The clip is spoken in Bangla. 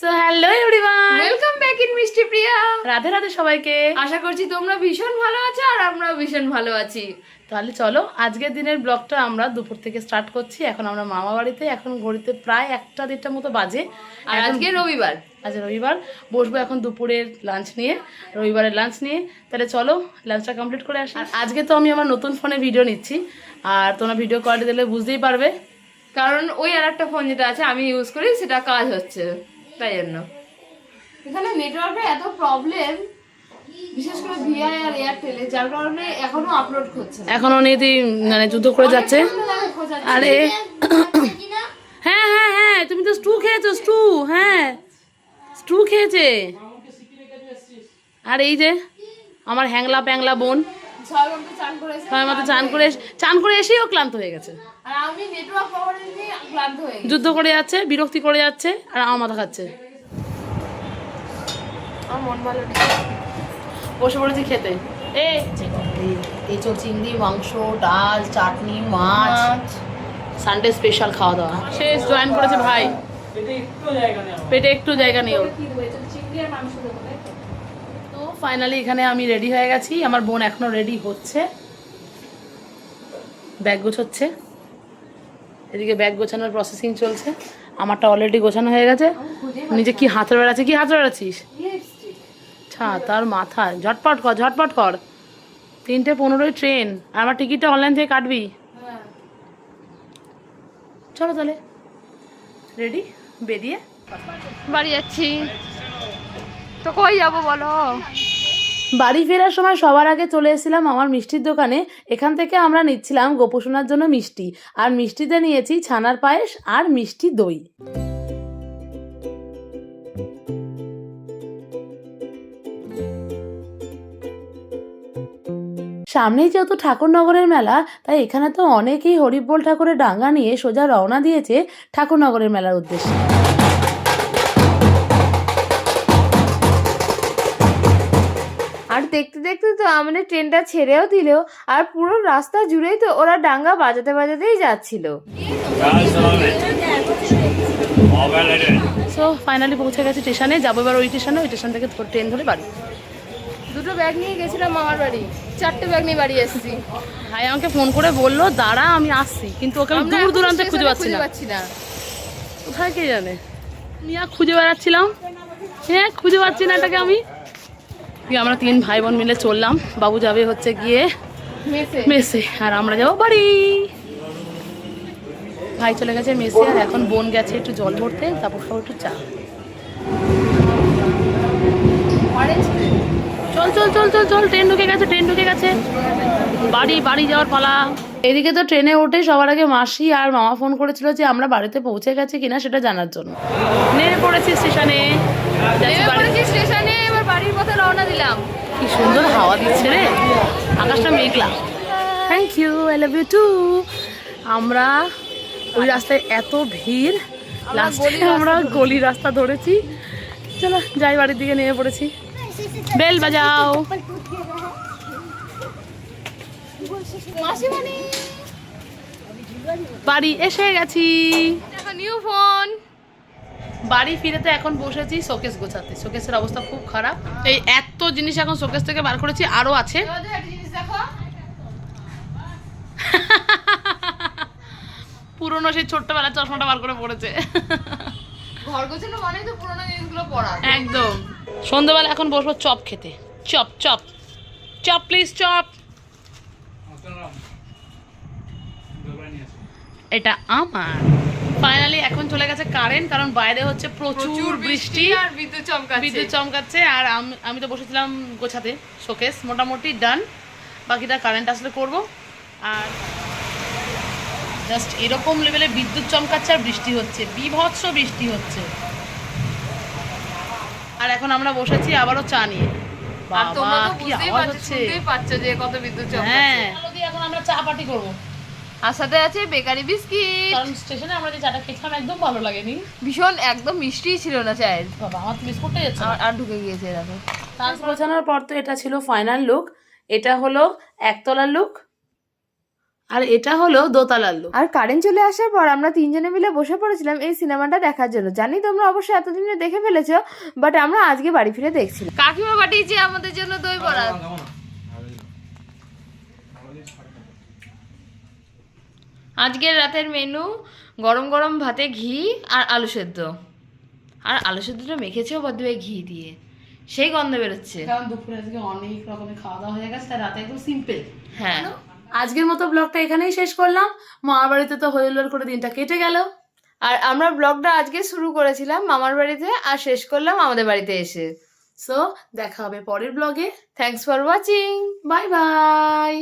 So hello everyone, welcome back in মিষ্টি প্রিয়া। রাধে রাধে সবাইকে। আশা করছি তোমরা ভীষণ ভালো আছো আর আমরাও ভীষণ ভালো আছি। তাহলে চলো আজকের দিনের ব্লগটা আমরা দুপুর থেকে স্টার্ট করছি। এখন আমরা মামা বাড়িতে, এখন ঘড়িতে প্রায় 1টা-1:30 মতো বাজে। আর আজকে রবিবার, আজ রবিবার, বসবো এখন দুপুরের লাঞ্চ নিয়ে, রবিবারের লাঞ্চ নিয়ে। তাহলে চলো লাঞ্চটা কমপ্লিট করে আসি। আর আজকে তো আমি আমার নতুন ফোনে ভিডিও নিচ্ছি, আর তোমরা ভিডিও কোয়ালিটি দিলে বুঝতেই পারবে, কারণ ওই আর একটা ফোন যেটা আছে আমি ইউজ করি সেটা কাজ হচ্ছে, তাই জন্য। এখানে নেটওয়ার্কের এত প্রবলেম, বিশেষ করে ভিআই আর এয়ারটেলে, যার কারণে এখনো আপলোড করছে না। এখনো নিয়ে মানে যুদ্ধ করে যাচ্ছে। আরে হ্যাঁ হ্যাঁ হ্যাঁ, তুমি তো স্টু খেয়েছো, স্টু, হ্যাঁ স্টু খেয়েছে। আর এই যে আমার হ্যাংলা প্যাংলা বোন ছয় মতো চান করে এসেই ও ক্লান্ত হয়ে গেছে, আর আমি নেটওয়ার্ক পাওয়ারে নিয়ে ক্লান্ত হয়ে গেছি। যুদ্ধ করে যাচ্ছে, বিরক্তি করে যাচ্ছে, আর আমার মাথা খাচ্ছে। আমার মন ভালো নেই, বসে পড়েছি খেতে। এই চো চিংড়ি, মাংস, ডাল, চাটনি, মাছ, সানডে স্পেশাল খাওয়া দাওয়া শেষ। জয়েন করেছে ভাই, পেটে একটু জায়গা নেই ওর। তো ফাইনালি এখানে আমি রেডি হয়ে গেছি, আমার বোন এখনো রেডি হচ্ছে, ব্যাগ গোছাচ্ছে। এদিকে ব্যাগ গোছানোর প্রসেসিং চলছে, আমারটা অলরেডি গোছানো হয়ে গেছে। নিজে কি হাতে বেড়াচ্ছে, কি হাতে বেড়াচ্ছিস? তার মাথায় ঝটপট কর, ঝটপট কর। 3:15 ট্রেন, আর আমার টিকিটটা অনলাইন থেকে কাটবি। চলো তাহলে রেডি, বেরিয়ে বাড়ি যাচ্ছি। তো কই যাবো বলো? বাড়ি ফেরার সময় সবার আগে চলে এসেছিলাম আমার মিষ্টির দোকানে। এখান থেকে আমরা নিচ্ছিলাম গোপোষণার জন্য মিষ্টি, আর মিষ্টিতে নিয়েছি ছানার পায়েস আর মিষ্টি দই। সামনেই যেহেতু ঠাকুরনগরের মেলা, তাই এখানে তো অনেকেই হরিবোল ঠাকুরের ডাঙ্গা নিয়ে সোজা রওনা দিয়েছে ঠাকুরনগরের মেলার উদ্দেশ্যে। আর দেখতে দেখতে তো আমাদের ট্রেনটা ছেড়েও দিল, আর পুরো রাস্তা জুড়েই তো ওরা ডাঙ্গা বাজাতে বাজাতেই যাচ্ছিল। সো ফাইনালি পৌঁছে গেছি স্টেশনে, যাবো এবার ওই স্টেশনে, ওই স্টেশন থেকে ট্রেন ধরে বাড়ি। দুটো ব্যাগ নিয়ে গেছিলাম মামার বাড়ি, 4টে ব্যাগ নিয়ে বাড়ি এসেছি। ভাই আমাকে ফোন করে বললো দাঁড়া আমি আসছি, কিন্তু ওকে আমি দূর দূরান্তে খুঁজে পাচ্ছি না। কোথায় কে জানে, মিয়া খুঁজে বেড়াচ্ছিলাম, হ্যাঁ খুঁজে পাচ্ছি না এটাকে আমি। আমরা 3 ভাই বোন মিলে চললাম, বাবু যাবে হচ্ছে গিয়ে মেসে, আর আমরা যাবো বাড়ি। ভাই চলে গেছে মেসে, আর এখন বোন গেছে একটু জল ভরতে, তারপর খাবো একটু চা। চল চল চল চল চল, ট্রেন ঢুকে গেছে, ট্রেন ঢুকে গেছে, বাড়ি যাওয়ার পালা। এদিকে তো ট্রেনে উঠে সবার আগে মাসি আর মামা ফোন করেছিল যে আমরা বাড়িতে পৌঁছে গেছি কিনা সেটা জানার জন্য। নেমে পড়েছি স্টেশনে, স্টেশনে এবার বাড়ির পথে রওনা দিলাম। কি সুন্দর হাওয়া দিচ্ছে রে, আকাশটা মেঘলা। Thank you, I love you too. আমরা ওই রাস্তায় এত ভিড়, লাস্টে আমরা গলি রাস্তা ধরেছি। চলো যাই, বাড়ির দিকে নেমে পড়েছি। বেল বাজাও। বাড়ি এসে গেছি, নিউ ফোন। বাড়ি ফিরে তো এখন বসেছি শোকেস গোছাতে। শোকেসের অবস্থা খুব খারাপ, এই এত জিনিস এখন শোকেস থেকে বার করেছি, আরো আছে। পুরনো সেই ছোট্টবেলার চশমাটা বার করে পড়েছে। ঘর গোছানো মানে তো পুরনো জিনিসগুলো পড়া। একদম। সন্ধ্যাবেলা এখন বসবো চপ খেতে। Chop chop chop please, chop. এটা আমার। ফাইনালি এখন চলে গেছে কারেন্ট, কারণ বাইরে হচ্ছে প্রচুর বৃষ্টি আর বিদ্যুৎ চমকাচ্ছে। আর আমি তো বসেছিলাম গোছাতে শোকেস, মোটামুটি ডান, বাকিটা কারেন্ট আসলে করব। আর জাস্ট এরকম লেভেলে বিদ্যুৎ চমকাচ্ছে আর বৃষ্টি হচ্ছে, বিভৎস বৃষ্টি হচ্ছে। আর এখন আমরা বসেছি আবারও চা নিয়ে। আর তোমরা তো কি বুঝতেই আওয়াজ হচ্ছে, পাচ্ছো যে কত বিদ্যুৎ চমকাচ্ছে। হ্যাঁ এখন আমরা চা পার্টি করব, আর সাথে আছে বেকারি বিস্কিট। কারণ স্টেশনে আমরা যে চাটা খেয়েছিলাম একদম ভালো লাগেনি, ভীষণ একদম মিষ্টি ছিল না চায়ের। বাবা আমার তো বিস্কুটটাই যাচ্ছে। আর ঢুকে গিয়েছে দেখো। তারপর গোছানোর পর তো এটা ছিল ফাইনাল লুক। এটা হলো একতলার লুক, আর এটা হলো দোতলার লোক। আর কারেন্ট চলে আসার পর আমরা তিনজনে মিলে বসে পড়েছিলাম এই সিনেমাটা দেখার জন্য। জানি তোমরা অবশ্যই এতদিনে দেখে ফেলেছো, বাট আমরা আজকে বাড়ি ফিরে দেখছিলাম। কাকিমা পাঠিয়েছে আমাদের জন্য দই বড়া। আজকের রাতের মেনু গরম গরম ভাতে ঘি আর আলু সেদ্ধ। আর আলু সেদ্ধটা মেখেছেও বদলে ঘি দিয়ে, সেই গন্ধ বেরোচ্ছে। কারণ দুপুরে আজকে অনেক রকমের খাওয়া দাওয়া হয়ে গেছে, তাই রাতে একদম সিম্পল। হ্যাঁ, আজকের মতো ব্লগটা এখানেই শেষ করলাম। মামার বাড়িতে তো হইলোর করে দিনটা কেটে গেল। আর আমরা ব্লগটা আজকে শুরু করেছিলাম মামার বাড়িতে আর শেষ করলাম আমাদের বাড়িতে এসে। সো দেখা হবে পরের ব্লগে। Thanks for watching. Bye bye.